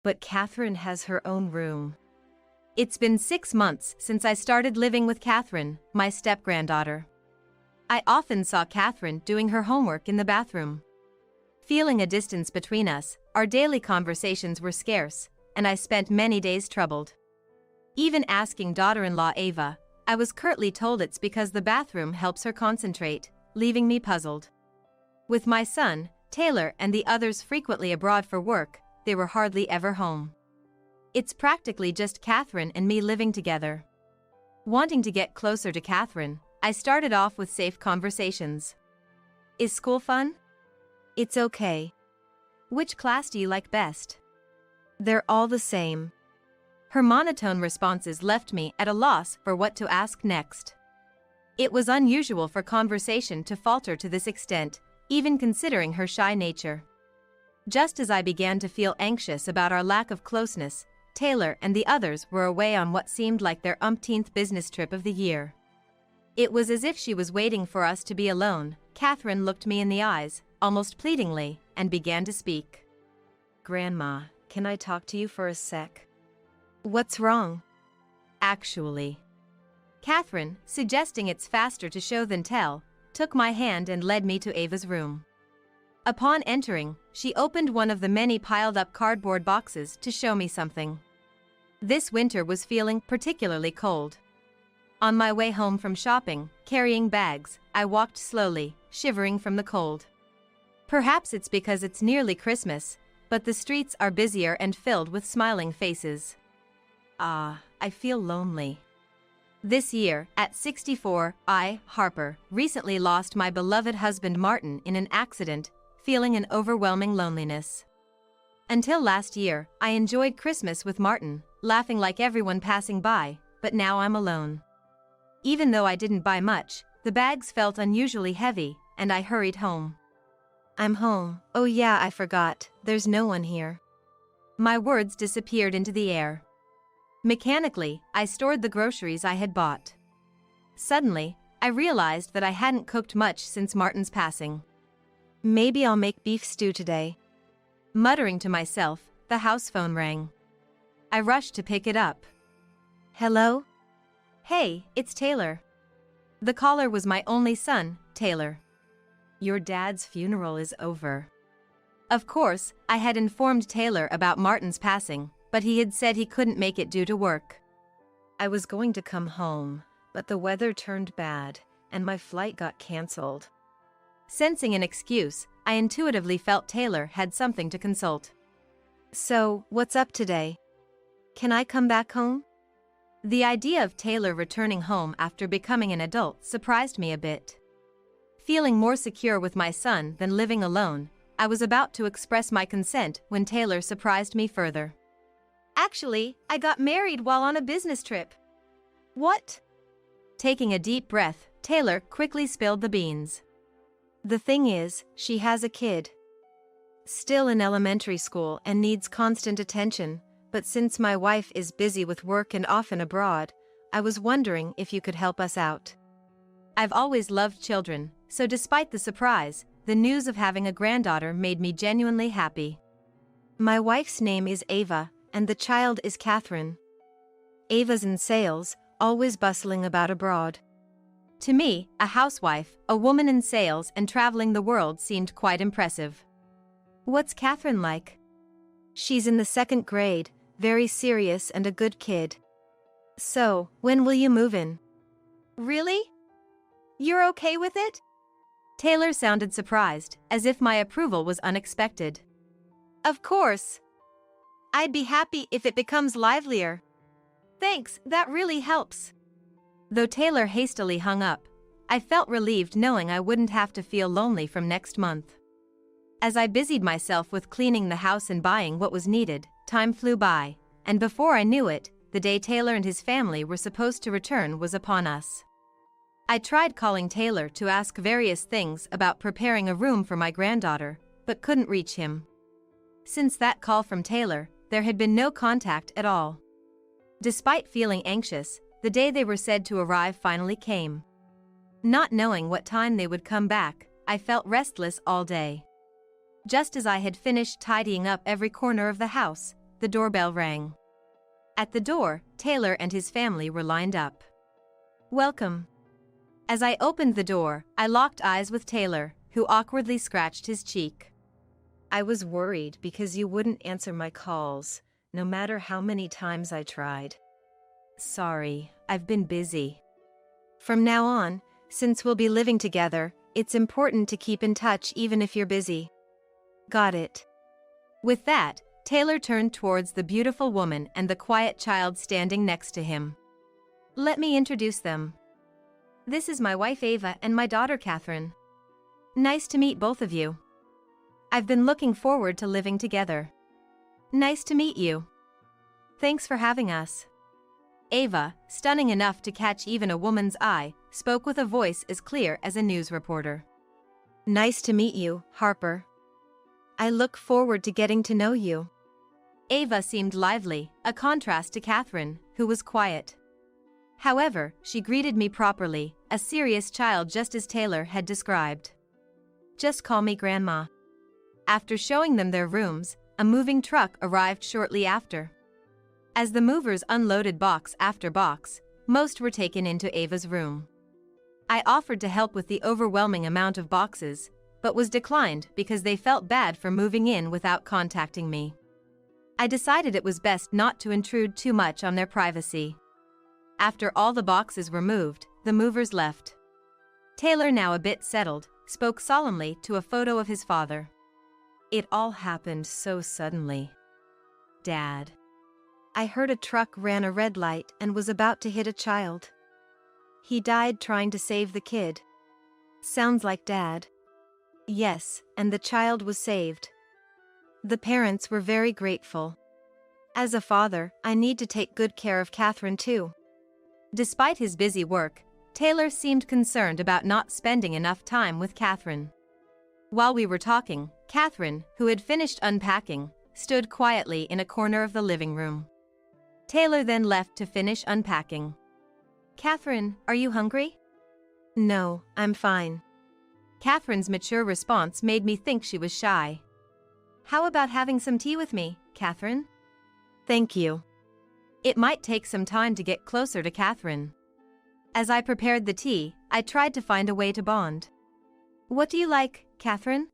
But Catherine has her own room. It's been 6 months since I started living with Catherine, my step-granddaughter. I often saw Catherine doing her homework in the bathroom. Feeling a distance between us, our daily conversations were scarce, and I spent many days troubled. Even asking daughter-in-law Ava, I was curtly told it's because the bathroom helps her concentrate, leaving me puzzled. With my son, Taylor, and the others frequently abroad for work, they were hardly ever home. It's practically just Catherine and me living together. Wanting to get closer to Catherine, I started off with safe conversations. Is school fun? It's okay. Which class do you like best? They're all the same. Her monotone responses left me at a loss for what to ask next. It was unusual for conversation to falter to this extent, even considering her shy nature. Just as I began to feel anxious about our lack of closeness, Taylor and the others were away on what seemed like their umpteenth business trip of the year. It was as if she was waiting for us to be alone. Catherine looked me in the eyes, almost pleadingly, and began to speak. Grandma, can I talk to you for a sec? What's wrong? Actually. Catherine, suggesting it's faster to show than tell, took my hand and led me to Ava's room. Upon entering, she opened one of the many piled-up cardboard boxes to show me something. This winter was feeling particularly cold. On my way home from shopping, carrying bags, I walked slowly, shivering from the cold. Perhaps it's because it's nearly Christmas, but the streets are busier and filled with smiling faces. I feel lonely. This year, at 64, I, Harper, recently lost my beloved husband Martin in an accident, feeling an overwhelming loneliness. Until last year, I enjoyed Christmas with Martin, laughing like everyone passing by, but now I'm alone. Even though I didn't buy much, the bags felt unusually heavy, and I hurried home. I'm home. Oh yeah, I forgot. There's no one here. My words disappeared into the air. Mechanically, I stored the groceries I had bought. Suddenly, I realized that I hadn't cooked much since Martin's passing. Maybe I'll make beef stew today. Muttering to myself, the house phone rang. I rushed to pick it up. Hello? Hey, it's Taylor. The caller was my only son, Taylor. Your dad's funeral is over. Of course, I had informed Taylor about Martin's passing, but he had said he couldn't make it due to work. I was going to come home, but the weather turned bad, and my flight got canceled. Sensing an excuse, I intuitively felt Taylor had something to consult. So, what's up today? Can I come back home? The idea of Taylor returning home after becoming an adult surprised me a bit. Feeling more secure with my son than living alone, I was about to express my consent when Taylor surprised me further. Actually, I got married while on a business trip. What? Taking a deep breath, Taylor quickly spilled the beans. The thing is, she has a kid. Still in elementary school and needs constant attention, but since my wife is busy with work and often abroad, I was wondering if you could help us out. I've always loved children, so despite the surprise, the news of having a granddaughter made me genuinely happy. My wife's name is Ava, and the child is Catherine. Ava's in sales, always bustling about abroad. To me, a housewife, a woman in sales and traveling the world seemed quite impressive. What's Catherine like? She's in the 2nd grade, very serious and a good kid. So, when will you move in? Really? You're okay with it? Taylor sounded surprised, as if my approval was unexpected. Of course. I'd be happy if it becomes livelier. Thanks, that really helps. Though Taylor hastily hung up, I felt relieved knowing I wouldn't have to feel lonely from next month. As I busied myself with cleaning the house and buying what was needed, time flew by, and before I knew it, the day Taylor and his family were supposed to return was upon us. I tried calling Taylor to ask various things about preparing a room for my granddaughter, but couldn't reach him. Since that call from Taylor, there had been no contact at all. Despite feeling anxious, the day they were said to arrive finally came. Not knowing what time they would come back, I felt restless all day. Just as I had finished tidying up every corner of the house, the doorbell rang. At the door, Taylor and his family were lined up. "Welcome." As I opened the door, I locked eyes with Taylor, who awkwardly scratched his cheek. "I was worried because you wouldn't answer my calls, no matter how many times I tried. Sorry, I've been busy. From now on, since we'll be living together, it's important to keep in touch even if you're busy." "Got it." With that, Taylor turned towards the beautiful woman and the quiet child standing next to him. "Let me introduce them. This is my wife Ava and my daughter Catherine. Nice to meet both of you. I've been looking forward to living together." "Nice to meet you. Thanks for having us." Ava, stunning enough to catch even a woman's eye, spoke with a voice as clear as a news reporter. "Nice to meet you, Harper. I look forward to getting to know you." Ava seemed lively, a contrast to Catherine, who was quiet. However, she greeted me properly, a serious child just as Taylor had described. "Just call me Grandma." After showing them their rooms, a moving truck arrived shortly after. As the movers unloaded box after box, most were taken into Ava's room. I offered to help with the overwhelming amount of boxes, but was declined because they felt bad for moving in without contacting me. I decided it was best not to intrude too much on their privacy. After all the boxes were moved, the movers left. Taylor, now a bit settled, spoke solemnly to a photo of his father. "It all happened so suddenly. Dad. I heard a truck ran a red light and was about to hit a child. He died trying to save the kid. Sounds like Dad." "Yes, and the child was saved. The parents were very grateful. As a father, I need to take good care of Catherine too." Despite his busy work, Taylor seemed concerned about not spending enough time with Catherine. While we were talking, Catherine, who had finished unpacking, stood quietly in a corner of the living room. Taylor then left to finish unpacking. "Catherine, are you hungry?" "No, I'm fine." Catherine's mature response made me think she was shy. "How about having some tea with me, Catherine?" "Thank you." It might take some time to get closer to Catherine. As I prepared the tea, I tried to find a way to bond. "What do you like, Catherine?"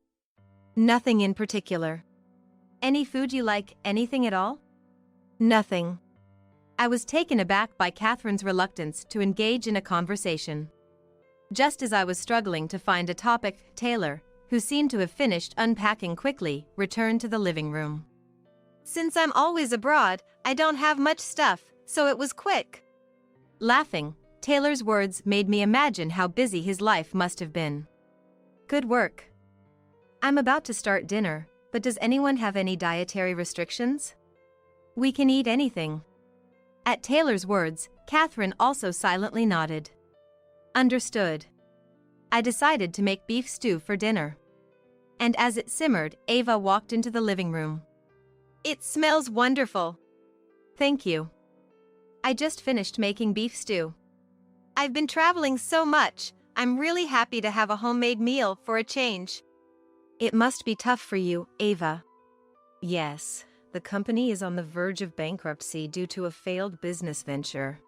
"Nothing in particular." "Any food you like, anything at all?" "Nothing." I was taken aback by Catherine's reluctance to engage in a conversation. Just as I was struggling to find a topic, Taylor, who seemed to have finished unpacking quickly, returned to the living room. "Since I'm always abroad, I don't have much stuff, so it was quick." Laughing, Taylor's words made me imagine how busy his life must have been. "Good work. I'm about to start dinner, but does anyone have any dietary restrictions? We can eat anything." At Taylor's words, Catherine also silently nodded. "Understood." I decided to make beef stew for dinner. And as it simmered, Ava walked into the living room. "It smells wonderful." "Thank you. I just finished making beef stew. I've been traveling so much, I'm really happy to have a homemade meal for a change." "It must be tough for you, Ava." "Yes, the company is on the verge of bankruptcy due to a failed business venture.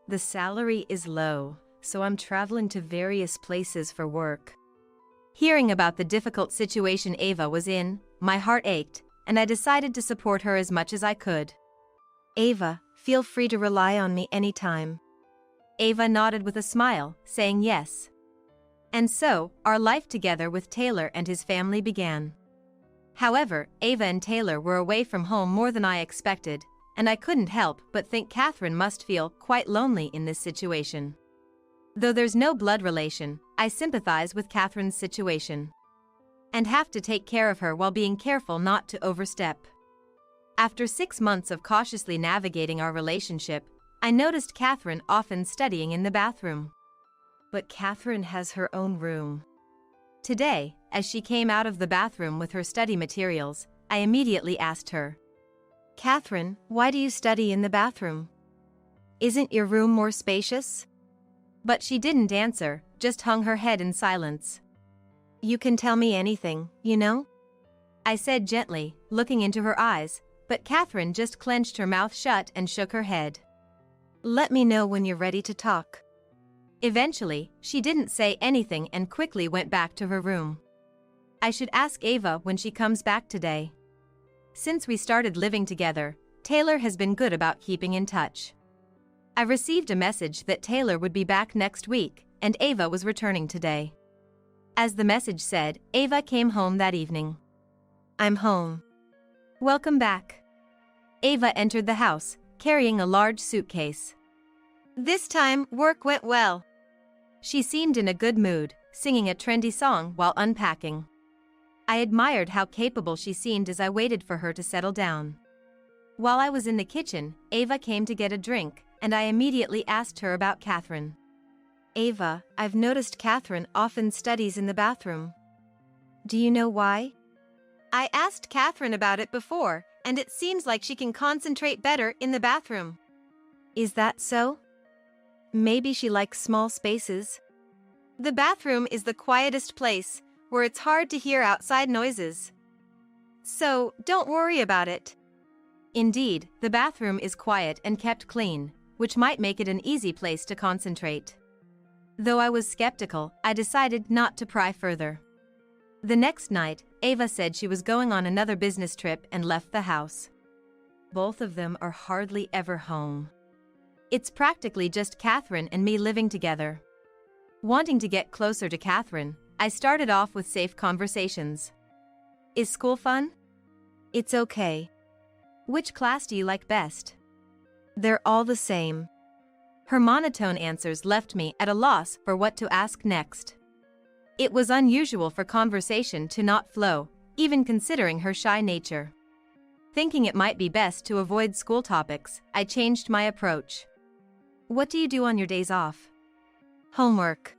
The salary is low, so I'm traveling to various places for work." Hearing about the difficult situation Ava was in, my heart ached, and I decided to support her as much as I could. "Ava, feel free to rely on me anytime." Ava nodded with a smile, saying yes. And so, our life together with Taylor and his family began. However, Ava and Taylor were away from home more than I expected, and I couldn't help but think Catherine must feel quite lonely in this situation. Though there's no blood relation, I sympathize with Catherine's situation. And have to take care of her while being careful not to overstep. After 6 months of cautiously navigating our relationship, I noticed Catherine often studying in the bathroom. But Catherine has her own room. Today, as she came out of the bathroom with her study materials, I immediately asked her, "Catherine, why do you study in the bathroom? Isn't your room more spacious?" But she didn't answer, just hung her head in silence. "You can tell me anything, you know?" I said gently, looking into her eyes, But Catherine just clenched her mouth shut and shook her head. "Let me know when you're ready to talk." Eventually, she didn't say anything and quickly went back to her room. I should ask Ava when she comes back today. Since we started living together, Taylor has been good about keeping in touch. I received a message that Taylor would be back next week, and Ava was returning today. As the message said, Ava came home that evening. "I'm home." "Welcome back." Ava entered the house, carrying a large suitcase. "This time, work went well." She seemed in a good mood, singing a trendy song while unpacking. I admired how capable she seemed as I waited for her to settle down. While I was in the kitchen, Ava came to get a drink, and I immediately asked her about Catherine. "Ava, I've noticed Catherine often studies in the bathroom. Do you know why?" "I asked Catherine about it before, and it seems like she can concentrate better in the bathroom." "Is that so? Maybe she likes small spaces." "The bathroom is the quietest place, where it's hard to hear outside noises. So, don't worry about it." Indeed, the bathroom is quiet and kept clean, which might make it an easy place to concentrate. Though I was skeptical, I decided not to pry further. The next night, Ava said she was going on another business trip and left the house. Both of them are hardly ever home. It's practically just Catherine and me living together. Wanting to get closer to Catherine, I started off with safe conversations. "Is school fun?" "It's okay." "Which class do you like best?" "They're all the same." Her monotone answers left me at a loss for what to ask next. It was unusual for conversation to not flow, even considering her shy nature. Thinking it might be best to avoid school topics, I changed my approach. "What do you do on your days off?" "Homework."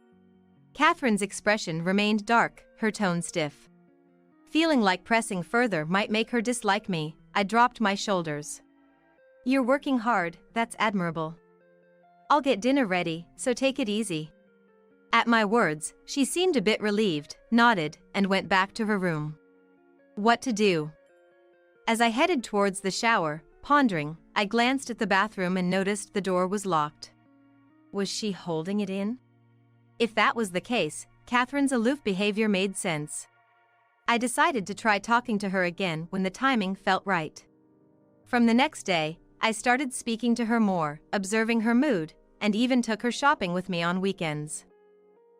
Catherine's expression remained dark, her tone stiff. Feeling like pressing further might make her dislike me, I dropped my shoulders. "You're working hard, that's admirable. I'll get dinner ready, so take it easy." At my words, she seemed a bit relieved, nodded, and went back to her room. What to do? As I headed towards the shower, pondering, I glanced at the bathroom and noticed the door was locked. Was she holding it in? If that was the case, Catherine's aloof behavior made sense. I decided to try talking to her again when the timing felt right. From the next day, I started speaking to her more, observing her mood, and even took her shopping with me on weekends.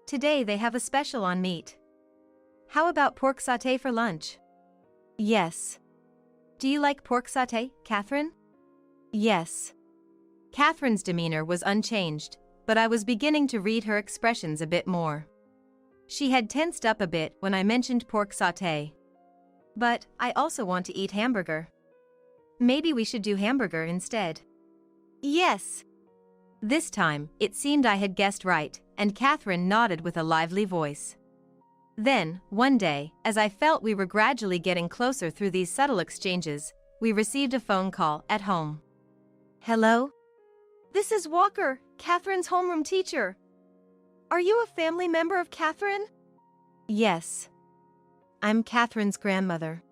"Today they have a special on meat. How about pork sauté for lunch?" "Yes." "Do you like pork sauté, Catherine?" "Yes." Catherine's demeanor was unchanged, but I was beginning to read her expressions a bit more. She had tensed up a bit when I mentioned pork sauté. "But I also want to eat hamburger. Maybe we should do hamburger instead." "Yes." This time, it seemed I had guessed right, and Catherine nodded with a lively voice. Then, one day, as I felt we were gradually getting closer through these subtle exchanges, we received a phone call at home. "Hello? This is Walker, Catherine's homeroom teacher. Are you a family member of Catherine?" "Yes. I'm Catherine's grandmother."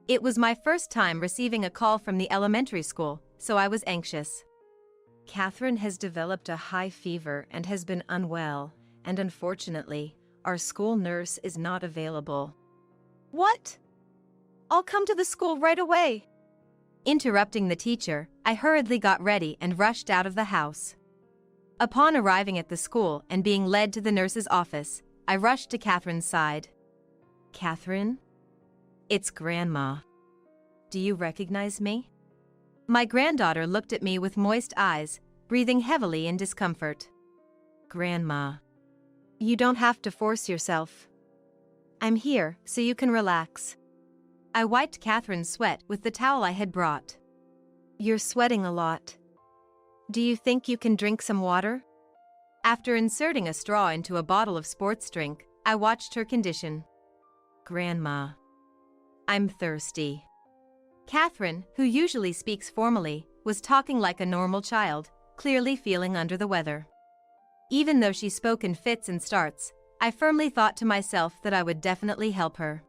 It was my first time receiving a call from the elementary school, so I was anxious. "Catherine has developed a high fever and has been unwell, and unfortunately, our school nurse is not available." "What? I'll come to the school right away." Interrupting the teacher, I hurriedly got ready and rushed out of the house. Upon arriving at the school and being led to the nurse's office, I rushed to Catherine's side. "Catherine? It's Grandma. Do you recognize me?" My granddaughter looked at me with moist eyes, breathing heavily in discomfort. "Grandma. You don't have to force yourself. I'm here so you can relax." I wiped Catherine's sweat with the towel I had brought. "You're sweating a lot. Do you think you can drink some water?" After inserting a straw into a bottle of sports drink, I watched her condition. "Grandma. I'm thirsty." Catherine, who usually speaks formally, was talking like a normal child, clearly feeling under the weather. Even though she spoke in fits and starts, I firmly thought to myself that I would definitely help her.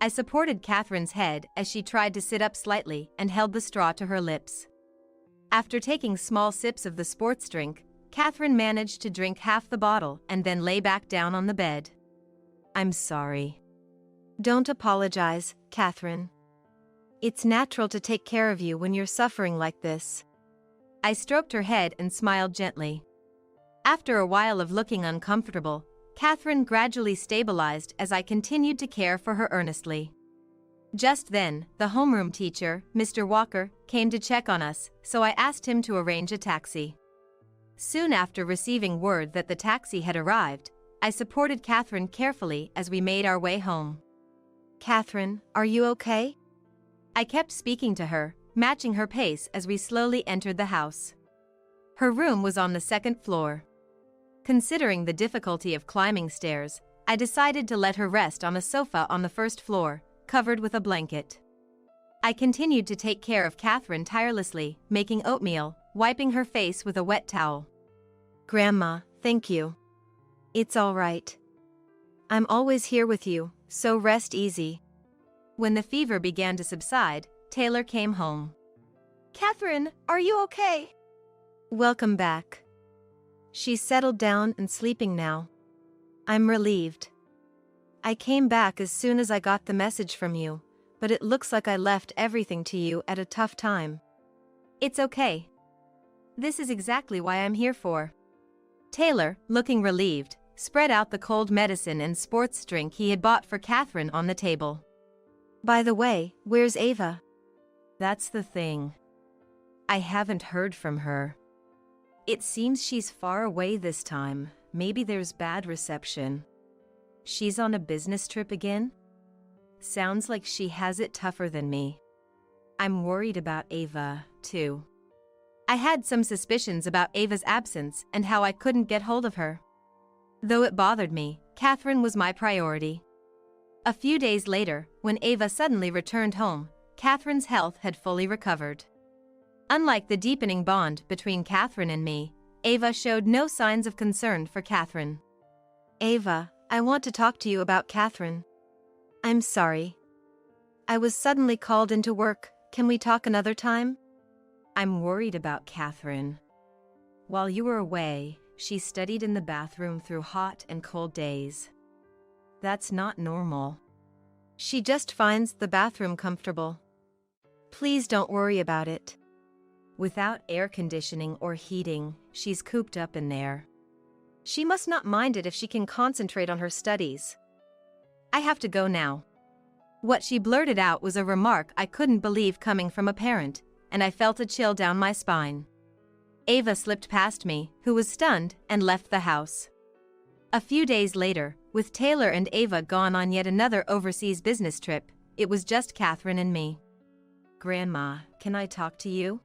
I supported Catherine's head as she tried to sit up slightly and held the straw to her lips. After taking small sips of the sports drink, Catherine managed to drink half the bottle and then lay back down on the bed. I'm sorry. Don't apologize, Catherine. It's natural to take care of you when you're suffering like this. I stroked her head and smiled gently. After a while of looking uncomfortable, Catherine gradually stabilized as I continued to care for her earnestly. Just then, the homeroom teacher, Mr. Walker, came to check on us, so I asked him to arrange a taxi. Soon after receiving word that the taxi had arrived, I supported Catherine carefully as we made our way home. Catherine, are you okay? I kept speaking to her, matching her pace as we slowly entered the house. Her room was on the second floor. Considering the difficulty of climbing stairs, I decided to let her rest on a sofa on the first floor, covered with a blanket. I continued to take care of Catherine tirelessly, making oatmeal, wiping her face with a wet towel. Grandma, thank you. It's all right. I'm always here with you, so rest easy. When the fever began to subside, Taylor came home. Catherine, are you okay? Welcome back. She's settled down and sleeping now. I'm relieved. I came back as soon as I got the message from you, but it looks like I left everything to you at a tough time. It's okay. This is exactly why I'm here for. Taylor, looking relieved, spread out the cold medicine and sports drink he had bought for Catherine on the table. By the way, where's Ava? That's the thing. I haven't heard from her. It seems she's far away this time. Maybe there's bad reception. She's on a business trip again? Sounds like she has it tougher than me. I'm worried about Ava, too. I had some suspicions about Ava's absence and how I couldn't get hold of her. Though it bothered me, Catherine was my priority. A few days later, when Ava suddenly returned home, Catherine's health had fully recovered. Unlike the deepening bond between Catherine and me, Ava showed no signs of concern for Catherine. Ava, I want to talk to you about Catherine. I'm sorry. I was suddenly called into work. Can we talk another time? I'm worried about Catherine. While you were away, she studied in the bathroom through hot and cold days. That's not normal. She just finds the bathroom comfortable. Please don't worry about it. Without air conditioning or heating, she's cooped up in there. She must not mind it if she can concentrate on her studies. I have to go now. What she blurted out was a remark I couldn't believe coming from a parent, and I felt a chill down my spine. Ava slipped past me, who was stunned, and left the house. A few days later, with Taylor and Ava gone on yet another overseas business trip, it was just Catherine and me. Grandma, can I talk to you?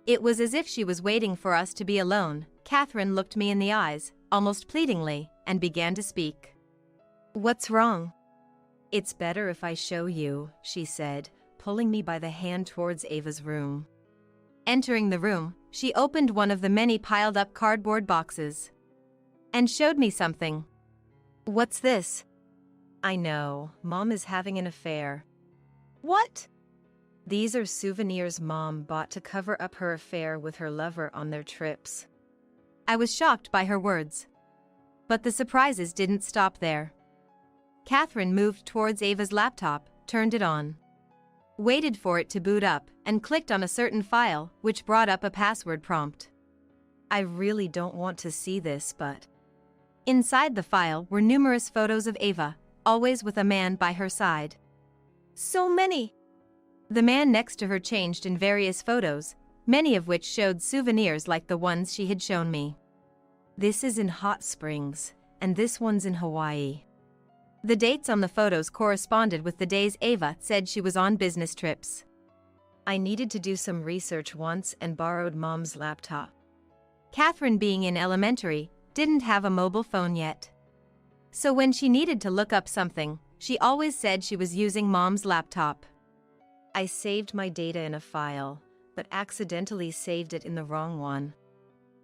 It was as if she was waiting for us to be alone. Catherine looked me in the eyes, almost pleadingly, and began to speak. What's wrong? It's better if I show you, she said, pulling me by the hand towards Ava's room. Entering the room, she opened one of the many piled-up cardboard boxes and showed me something. What's this? I know, Mom is having an affair. What? These are souvenirs Mom bought to cover up her affair with her lover on their trips. I was shocked by her words. But the surprises didn't stop there. Catherine moved towards Ava's laptop, turned it on, waited for it to boot up, and clicked on a certain file, which brought up a password prompt. I really don't want to see this, but... Inside the file were numerous photos of Ava, always with a man by her side. So many! The man next to her changed in various photos, many of which showed souvenirs like the ones she had shown me. This is in Hot Springs, and this one's in Hawaii. The dates on the photos corresponded with the days Ava said she was on business trips. I needed to do some research once and borrowed Mom's laptop. Catherine, being in elementary, didn't have a mobile phone yet. So when she needed to look up something, she always said she was using Mom's laptop. I saved my data in a file, but accidentally saved it in the wrong one.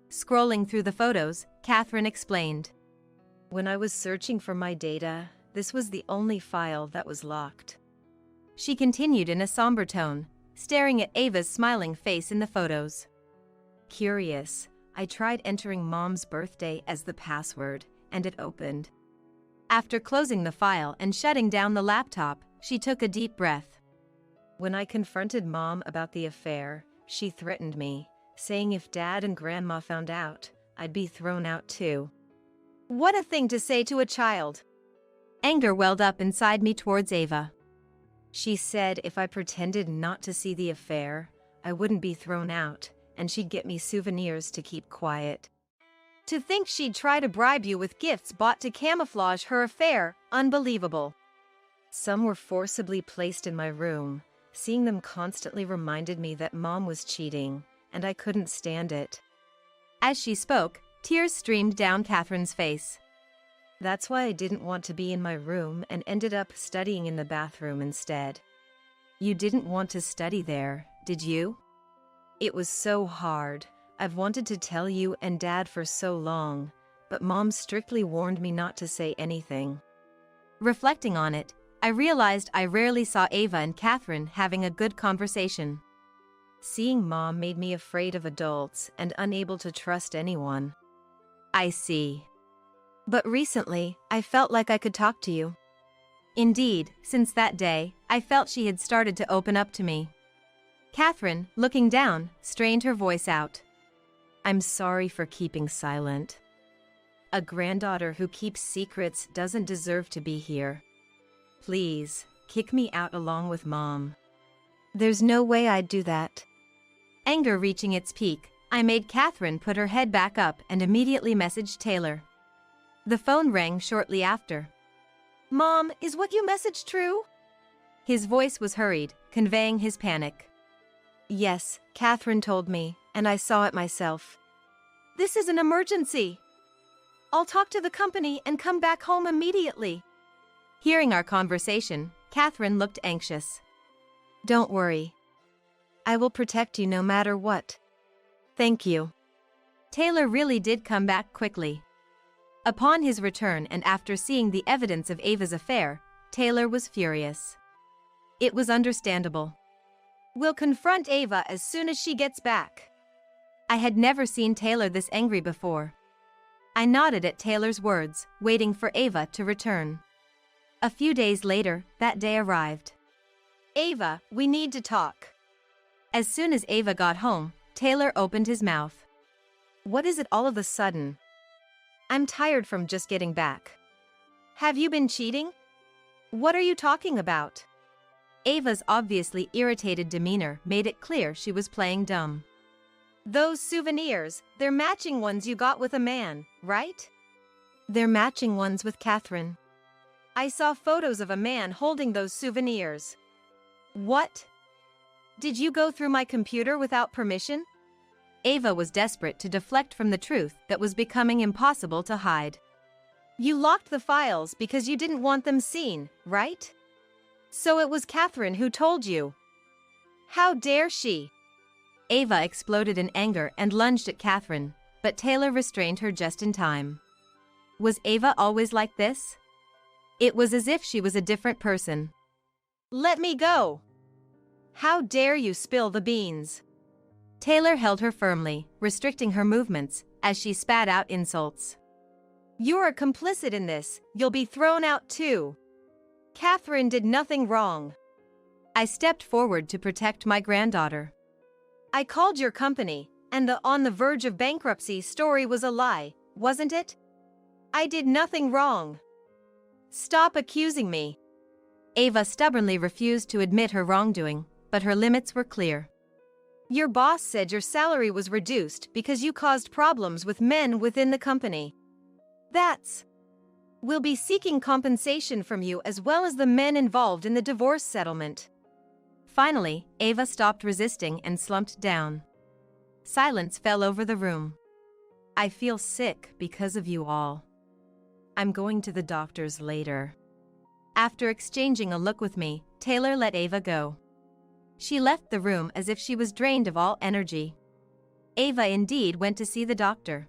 Scrolling through the photos, Catherine explained. When I was searching for my data, This was the only file that was locked. She continued in a somber tone, staring at Ava's smiling face in the photos. Curious, I tried entering Mom's birthday as the password, and it opened. After closing the file and shutting down the laptop, she took a deep breath. When I confronted Mom about the affair, she threatened me, saying if Dad and Grandma found out, I'd be thrown out too. What a thing to say to a child! Anger welled up inside me towards Ava. She said if I pretended not to see the affair, I wouldn't be thrown out, and she'd get me souvenirs to keep quiet. To think she'd try to bribe you with gifts bought to camouflage her affair, unbelievable. Some were forcibly placed in my room. Seeing them constantly reminded me that Mom was cheating, and I couldn't stand it. As she spoke, tears streamed down Catherine's face. That's why I didn't want to be in my room and ended up studying in the bathroom instead. You didn't want to study there, did you? It was so hard. I've wanted to tell you and Dad for so long, but Mom strictly warned me not to say anything. Reflecting on it, I realized I rarely saw Ava and Catherine having a good conversation. Seeing Mom made me afraid of adults and unable to trust anyone. I see. But recently, I felt like I could talk to you. Indeed, since that day, I felt she had started to open up to me. Catherine, looking down, strained her voice out. I'm sorry for keeping silent. A granddaughter who keeps secrets doesn't deserve to be here. Please, kick me out along with Mom. There's no way I'd do that. Anger reaching its peak, I made Catherine put her head back up and immediately messaged Taylor. The phone rang shortly after. Mom, is what you messaged true? His voice was hurried, conveying his panic. Yes, Catherine told me, and I saw it myself. This is an emergency. I'll talk to the company and come back home immediately. Hearing our conversation, Catherine looked anxious. Don't worry. I will protect you no matter what. Thank you. Taylor really did come back quickly. Upon his return and after seeing the evidence of Ava's affair, Taylor was furious. It was understandable. We'll confront Ava as soon as she gets back. I had never seen Taylor this angry before. I nodded at Taylor's words, waiting for Ava to return. A few days later, that day arrived. Ava, we need to talk. As soon as Ava got home, Taylor opened his mouth. What is it all of a sudden? I'm tired from just getting back. Have you been cheating? What are you talking about? Ava's obviously irritated demeanor made it clear she was playing dumb. Those souvenirs, they're matching ones you got with a man, right? They're matching ones with Catherine. I saw photos of a man holding those souvenirs. What? Did you go through my computer without permission? Ava was desperate to deflect from the truth that was becoming impossible to hide. You locked the files because you didn't want them seen, right? So it was Catherine who told you. How dare she? Ava exploded in anger and lunged at Catherine, but Taylor restrained her just in time. Was Ava always like this? It was as if she was a different person. Let me go! How dare you spill the beans? Taylor held her firmly, restricting her movements, as she spat out insults. You're complicit in this, you'll be thrown out too. Catherine did nothing wrong. I stepped forward to protect my granddaughter. I called your company, and the on the verge of bankruptcy story was a lie, wasn't it? I did nothing wrong. Stop accusing me. Ava stubbornly refused to admit her wrongdoing, but her limits were clear. Your boss said your salary was reduced because you caused problems with men within the company. We'll be seeking compensation from you as well as the men involved in the divorce settlement. Finally, Ava stopped resisting and slumped down. Silence fell over the room. I feel sick because of you all. I'm going to the doctor's later. After exchanging a look with me, Taylor let Ava go. She left the room as if she was drained of all energy. Ava indeed went to see the doctor.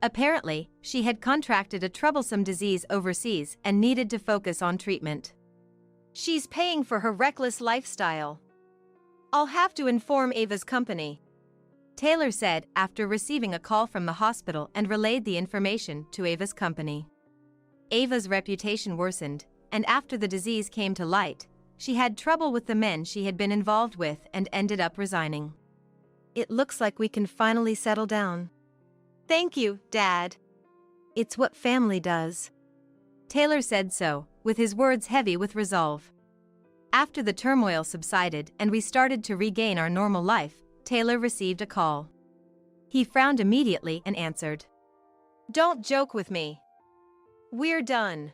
Apparently, she had contracted a troublesome disease overseas and needed to focus on treatment. She's paying for her reckless lifestyle. I'll have to inform Ava's company, Taylor said after receiving a call from the hospital and relayed the information to Ava's company. Ava's reputation worsened, and after the disease came to light, she had trouble with the men she had been involved with and ended up resigning. It looks like we can finally settle down. Thank you, Dad. It's what family does. Taylor said so, with his words heavy with resolve. After the turmoil subsided and we started to regain our normal life, Taylor received a call. He frowned immediately and answered. Don't joke with me. We're done.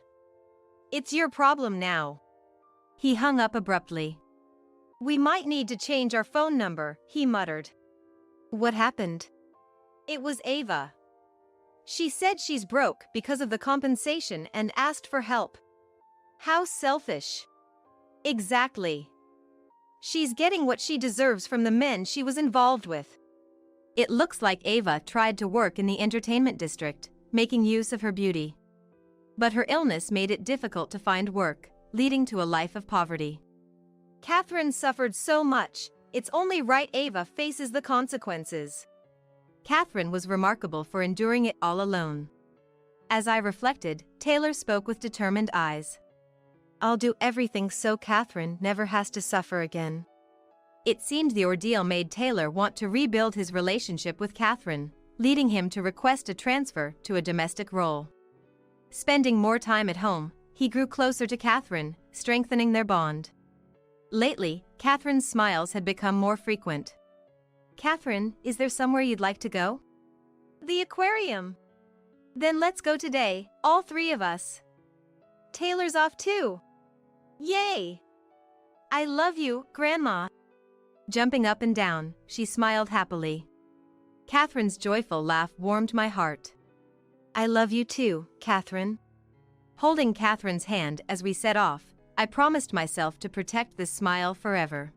It's your problem now. He hung up abruptly. We might need to change our phone number, he muttered. What happened? It was Ava. She said she's broke because of the compensation and asked for help. How selfish. Exactly. She's getting what she deserves from the men she was involved with. It looks like Ava tried to work in the entertainment district, making use of her beauty. But her illness made it difficult to find work, leading to a life of poverty. Catherine suffered so much, it's only right Ava faces the consequences. Catherine was remarkable for enduring it all alone. As I reflected, Taylor spoke with determined eyes. I'll do everything so Catherine never has to suffer again. It seemed the ordeal made Taylor want to rebuild his relationship with Catherine, leading him to request a transfer to a domestic role. Spending more time at home, he grew closer to Catherine, strengthening their bond. Lately, Catherine's smiles had become more frequent. Catherine, is there somewhere you'd like to go? The aquarium. Then let's go today, all three of us. Taylor's off too. Yay! I love you, Grandma. Jumping up and down, she smiled happily. Catherine's joyful laugh warmed my heart. I love you too, Catherine. Holding Catherine's hand as we set off, I promised myself to protect this smile forever.